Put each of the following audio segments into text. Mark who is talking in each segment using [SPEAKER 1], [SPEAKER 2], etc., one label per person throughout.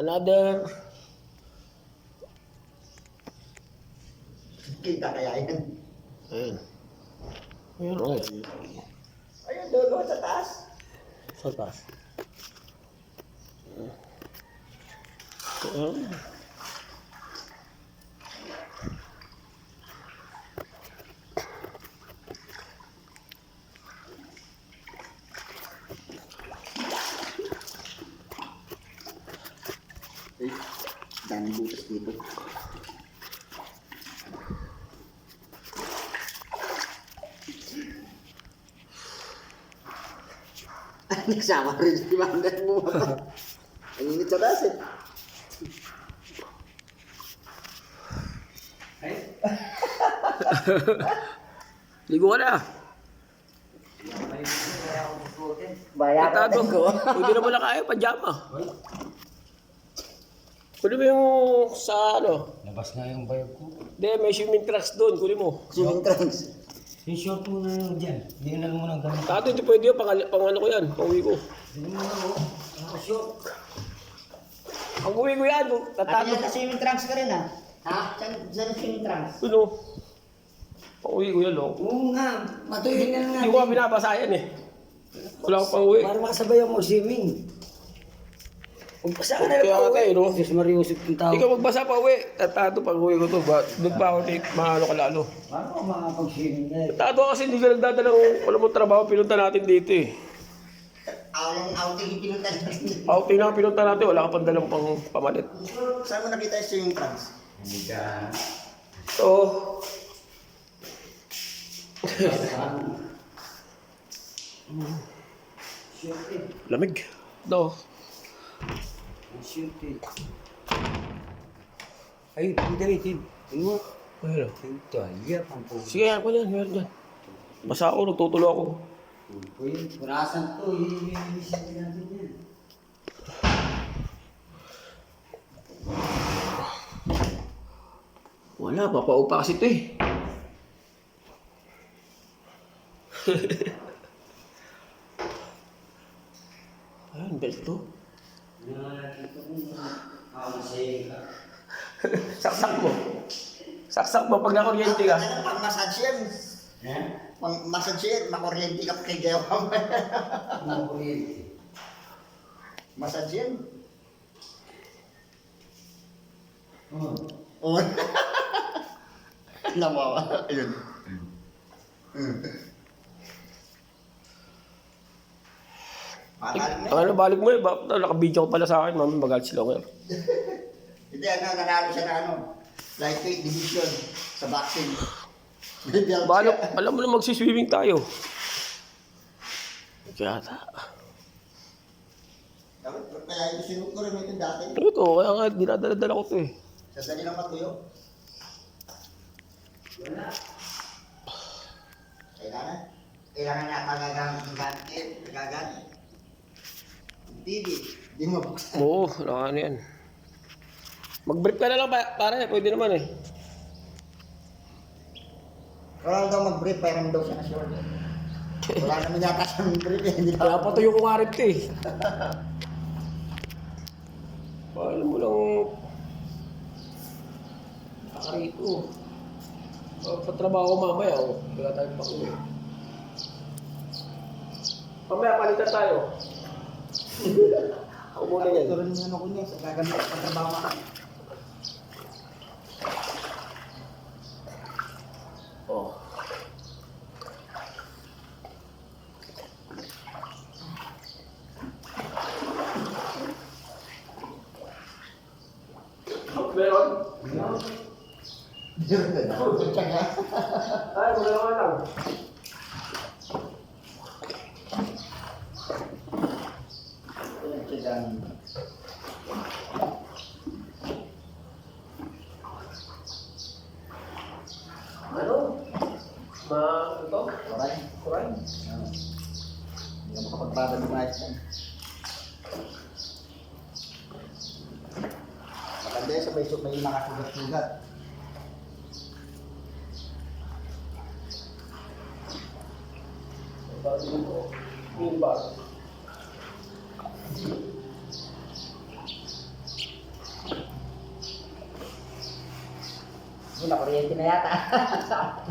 [SPEAKER 1] Another.
[SPEAKER 2] Kita kaya yan.
[SPEAKER 1] Ayan. Ayan, okay.
[SPEAKER 2] Ayun, dulo sa taas.
[SPEAKER 1] Sa taas. Ayan.
[SPEAKER 2] Ay, daming butas dito. Nagsama rin si Mandan mo. Ang init sa taas eh.
[SPEAKER 1] Ligo ka na.
[SPEAKER 2] Bayaran
[SPEAKER 1] Tatado.
[SPEAKER 2] ko.
[SPEAKER 1] Hindi naman na kaya, pajama. Kunin mo yung sa ano.
[SPEAKER 3] Labas nga yung bayag ko.
[SPEAKER 1] Hindi, may swimming trunks doon. Kunin mo.
[SPEAKER 2] Swimming trunks.
[SPEAKER 3] Yung short mo na yun dyan. Hindi na mo nang gamit.
[SPEAKER 1] Tato, hindi pwede yun. Pang ano ko yan. Pang-uwi ko.
[SPEAKER 3] Hindi mo na mo. Ang short.
[SPEAKER 1] Pang-uwi ko yan. Tatato.
[SPEAKER 2] At yan, swimming trunks ka rin ah. Ha? Saan swimming trunks?
[SPEAKER 1] Ano? Pang-uwi ko yan, oh.
[SPEAKER 3] Oo nga. Matuhin na nga.
[SPEAKER 1] Hindi ko nga binabasa yan eh. Wala akong pang-uwi.
[SPEAKER 3] Para makasabay ako mag-swimming. Magbasa ka na lang
[SPEAKER 1] Kaya
[SPEAKER 3] pa
[SPEAKER 1] ate, no?
[SPEAKER 3] Diyos mariusip yung tao.
[SPEAKER 1] Ikaw magbasa pa uwi. Tato pag-uwi ko to. Doon pa ako maano ka lalo.
[SPEAKER 3] Paano ka makapag-swimming na eh?
[SPEAKER 1] Tato kasi hindi ka nagdadalang wala mong trabaho. Pinunta natin dito eh.
[SPEAKER 2] Outing yung pinunta natin.
[SPEAKER 1] Outing na pinunta natin. Wala ka pang dalang pang pamalit.
[SPEAKER 2] Saan mo nakita yung swimming trunks?
[SPEAKER 3] Hindi ka.
[SPEAKER 1] So,
[SPEAKER 3] Short eh.
[SPEAKER 1] lamig. No.
[SPEAKER 3] Short eh. Ay, hindi rin. Ano mo?
[SPEAKER 1] Ayun.
[SPEAKER 3] Ito, iya pang po.
[SPEAKER 1] Sige, yan pa dyan. Meron dyan. Basa ako. Nagtutulo ako.
[SPEAKER 3] Uy, purasan to. Iinisip natin yan.
[SPEAKER 1] Wala. Papaupa kasi ito eh. Ayan, belt to. Saksak mo. Saksak mo pag nakuryente ka.
[SPEAKER 2] Ano, pang-massage yan. Pang-massage yan. Makuryente ka kay Gewang. Massage yan. Oo. Namawa. Ayun.
[SPEAKER 1] Ano, balik mo eh. Nakabidyo ko pala sa akin. Mami, magalit sila ko.
[SPEAKER 2] Hindi, nanalo siya na lightweight division sa boxing.
[SPEAKER 1] Balok, alam mo na magsiswimming tayo. Kaya
[SPEAKER 2] Kaya ito sinunod ko rin ito dati.
[SPEAKER 1] ano to? Kaya nga, dinadala-dala ko to eh.
[SPEAKER 2] Sasali lang matuyo. Kailangan na pagagamit. Hindi mo buksan.
[SPEAKER 1] Oo, ano yan. Mag-brief ka na lang pare, pwede naman eh.
[SPEAKER 2] Wala daw mag-brief, pairam daw siya na sure. Wala naman yata siyang brief eh. Hindi
[SPEAKER 1] Kaya patuyo ko nga rin ito eh. Paano mo lang... Pakarito. Patrabaho ko mamaya oh. Wala tayong pakuwi. Mamaya palitan tayo. Ako muna yan.
[SPEAKER 2] Ito rin yung ano ko niya, sa gagamit sa trabaho ka.
[SPEAKER 1] Oh. Meron? Ay, magalawa lang. Ano? Ito?
[SPEAKER 2] Alright.
[SPEAKER 1] Kuray?
[SPEAKER 2] Hindi ka makapagbabad ng ayos yan. Maganda yun sa may nakasugat-sugat. kuryente na yata.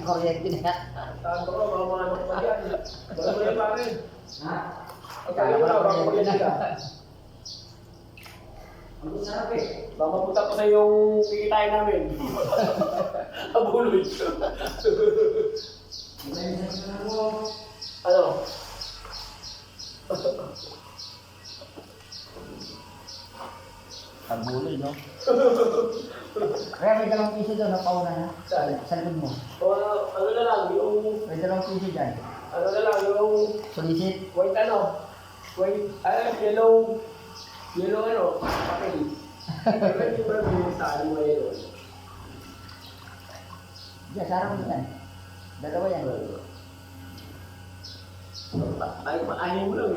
[SPEAKER 2] Kuryente na yata.
[SPEAKER 1] Tanto ko, mga anak pa yan. Wala mo yan pa rin.
[SPEAKER 2] Ha?
[SPEAKER 1] Akala ko na, baka kuryente ka.
[SPEAKER 3] Ang sarap eh.
[SPEAKER 1] Baka mapunta ko sa yung kikitain namin. Abuloy. Ano?
[SPEAKER 2] Pagbuloy, no? Kaya may dalawang piso doon, napauna na.
[SPEAKER 1] Saan?
[SPEAKER 2] Sa likod mo.
[SPEAKER 1] O ano na lang, yung...
[SPEAKER 2] May dalawang piso dyan.
[SPEAKER 1] Ano na lang, yung...
[SPEAKER 2] Solicit.
[SPEAKER 1] White ano? White... yellow... Yellow ano? Papel. Pero hindi mo na binigyan mo yellow.
[SPEAKER 2] Diyan, sarang mo yan. Dalawa yan.
[SPEAKER 1] Ay, maahin mo lang.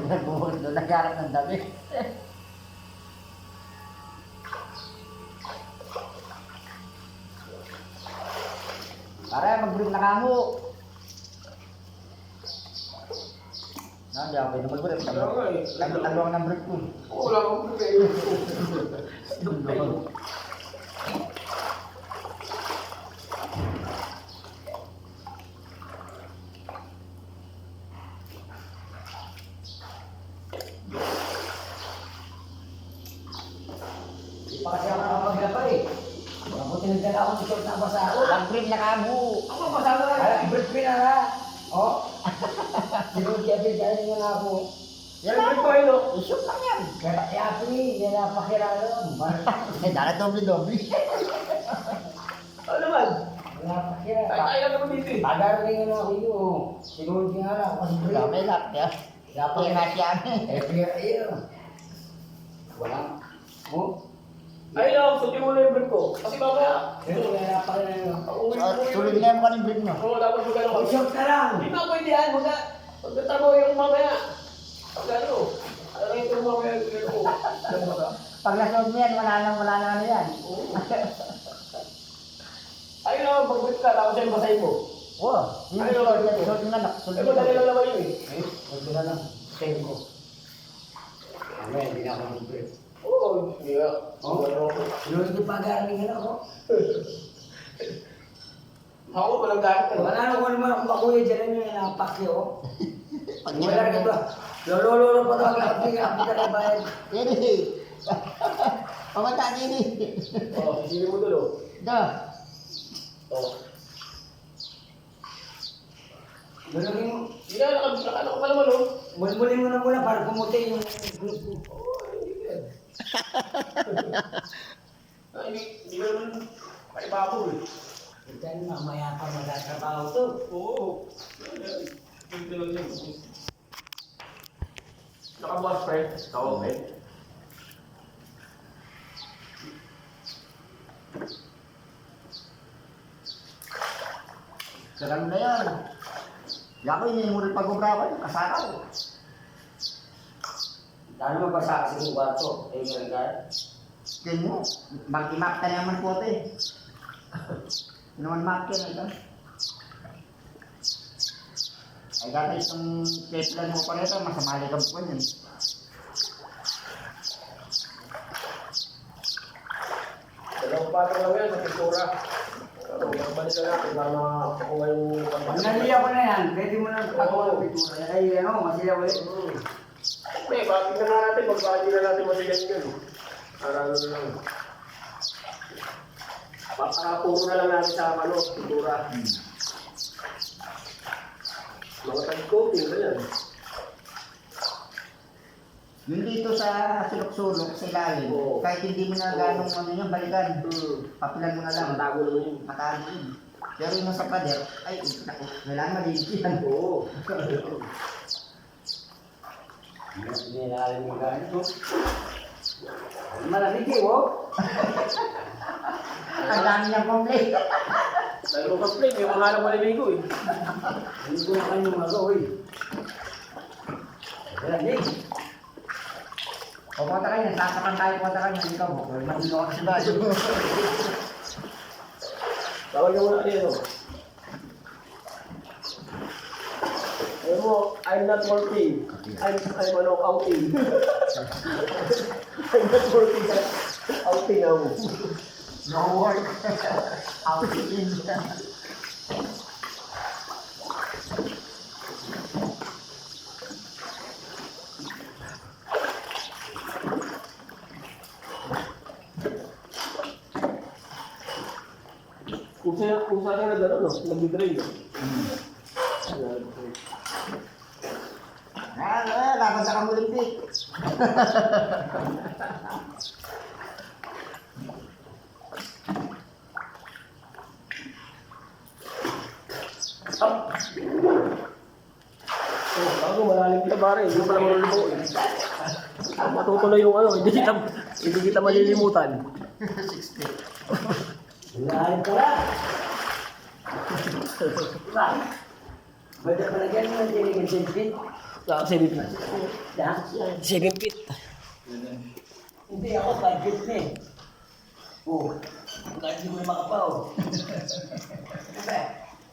[SPEAKER 2] Nagbuhol doon, nagharap ng dami. Para mag-brief na kamo. Hindi ako pwede mag-brief. Tagluwang ng brief ko.
[SPEAKER 1] Wala akong prepare.
[SPEAKER 3] Hindi pa kasi ako nakapaglaba eh. Mabuti nagdala ako ng short na basa ako.
[SPEAKER 2] Mag-brief na kamo.
[SPEAKER 1] Ako, masama ka.
[SPEAKER 3] Ay, brief na na. Oh. Sinunod-yabi dyan nga ako.
[SPEAKER 1] Yan ang ko, no?
[SPEAKER 2] Isip lang yan.
[SPEAKER 3] Kaya yapi, nilapakiralo.
[SPEAKER 2] Eh, dala doble-doble.
[SPEAKER 1] Ano naman?
[SPEAKER 3] Nilapakiralo.
[SPEAKER 1] Ay, tayo lang naman dito eh.
[SPEAKER 3] Pagaro rin nga ako yun. Sinunod nga lang ako kasi brief.
[SPEAKER 2] Dami lang.
[SPEAKER 3] Dapat
[SPEAKER 2] Kaya nga siya.
[SPEAKER 3] kaya ayun. Wala. Oh.
[SPEAKER 1] Ay lang, suti mo na yung brief ko. Kasi mamaya,
[SPEAKER 3] Pero nilapakiralo.
[SPEAKER 1] uwi ko
[SPEAKER 2] Tuloy
[SPEAKER 1] yun.
[SPEAKER 2] na yung kaning brief nyo.
[SPEAKER 1] Oo, dapat magano ko.
[SPEAKER 3] Short ka lang.
[SPEAKER 1] Hindi pa pwede yan. Magtatrabaho yung mamaya. Pagano? Ano yung mamaya yung gano'n ko? Alam mo ba?
[SPEAKER 2] Pag nasunod mo yan, wala na ano yan.
[SPEAKER 1] Oo. Ay lang, pag-brief ka, tapos yan basahin mo.
[SPEAKER 2] Oo. Yung
[SPEAKER 1] Ay,
[SPEAKER 2] sulit
[SPEAKER 1] okay.
[SPEAKER 2] sulit mo na.
[SPEAKER 1] Eh, madali lang naman yun eh.
[SPEAKER 3] Ito na lang. Save ko. Ano yan, hindi na ako mag-brief.
[SPEAKER 1] Oo, hindi nga.
[SPEAKER 3] Oh.
[SPEAKER 1] Ano ako?
[SPEAKER 3] Sinunod ko pag-aaring ako.
[SPEAKER 1] Ako, walang gamit.
[SPEAKER 3] Wala na kung naman akong makuya dyan yung napakyo.
[SPEAKER 2] Pag
[SPEAKER 3] Wala ka ba? Lolo pa daw ang kapit na bayad.
[SPEAKER 2] Yan eh. Pamata din eh.
[SPEAKER 1] Oo, sisili mo doon oh.
[SPEAKER 2] Da.
[SPEAKER 1] Oo.
[SPEAKER 3] Gano'n yung
[SPEAKER 1] Hindi na, nakano ka pa naman oh.
[SPEAKER 3] mulmulin mo na muna para pumuti yung group ko.
[SPEAKER 1] Oo, hindi yan. Hindi ka naman paibabo eh.
[SPEAKER 3] Diyan mamaya pa magkatrabaho to.
[SPEAKER 1] Oo. Hindi lang yan. Nakabukas friend. Okay.
[SPEAKER 2] Sarang na yan. Yako yung muli pag-ubrawa yung kasaka ko.
[SPEAKER 3] Ano mabasa kasi yung kwarto? Eh, meron ka?
[SPEAKER 2] Tingin mo, mag-imap ka naman po ito eh. Naman map ka na ito. Ay dati itong keplan mo pa rin ito, masamali ka po yun.
[SPEAKER 1] Dalawang patong lang yan sa pintura. Ano, yung balik na natin para makakuha yung...
[SPEAKER 3] Pag naliya ko na yan, pwede mo na pagawa ng pintura. Ay, ano, masilaw ulit.
[SPEAKER 1] Hindi, bakit na nga natin, magpahali na natin masigan yun. Para ano na lang. Puro na lang natin sa ano, pintura. Mga tag-coating na yan.
[SPEAKER 2] Yung dito sa sulok-sulok, sa ilalim,
[SPEAKER 1] Oo.
[SPEAKER 2] kahit hindi mo na ganong ano yun, balikan. Papilan mo na lang.
[SPEAKER 1] Matago naman yun.
[SPEAKER 2] Matago yun. Pero yung sa pader, ay, naku, kailangan malinis yan.
[SPEAKER 1] Oo.
[SPEAKER 3] Nilalim yung ganito. Malamig eh, oh.
[SPEAKER 2] Ang dami niyang complaint.
[SPEAKER 1] Dalawang complaint, yung mga alam maliligo eh.
[SPEAKER 3] Hindi ko na kayo magawa eh. Malamig.
[SPEAKER 2] O, punta kayo, sasakan tayo, punta kayo, hindi ka mo. Matino ka sa bayo.
[SPEAKER 1] Tawag ka muna kanina, no? Alam mo, I'm not working. I'm ano, counting. Minus 40 ka. Outing ako.
[SPEAKER 2] No work. Outing in.
[SPEAKER 1] Kung sa akin na gano'n, no? Nag-drain, no?
[SPEAKER 2] Dapat na kang Olympic.
[SPEAKER 1] Up! Oh, ako malalim kita pare, hindi pala marunong ko. Matutuloy yung ano, hindi kita malilimutan.
[SPEAKER 2] 60.
[SPEAKER 3] Lahat pala. Diba? Pwede pala dyan mo yung 7 feet.
[SPEAKER 1] 7 feet.
[SPEAKER 3] Yeah.
[SPEAKER 1] 7 feet.
[SPEAKER 3] Hindi ako 5 feet na eh. Oh, kahit hindi mo na makapaw. Diba?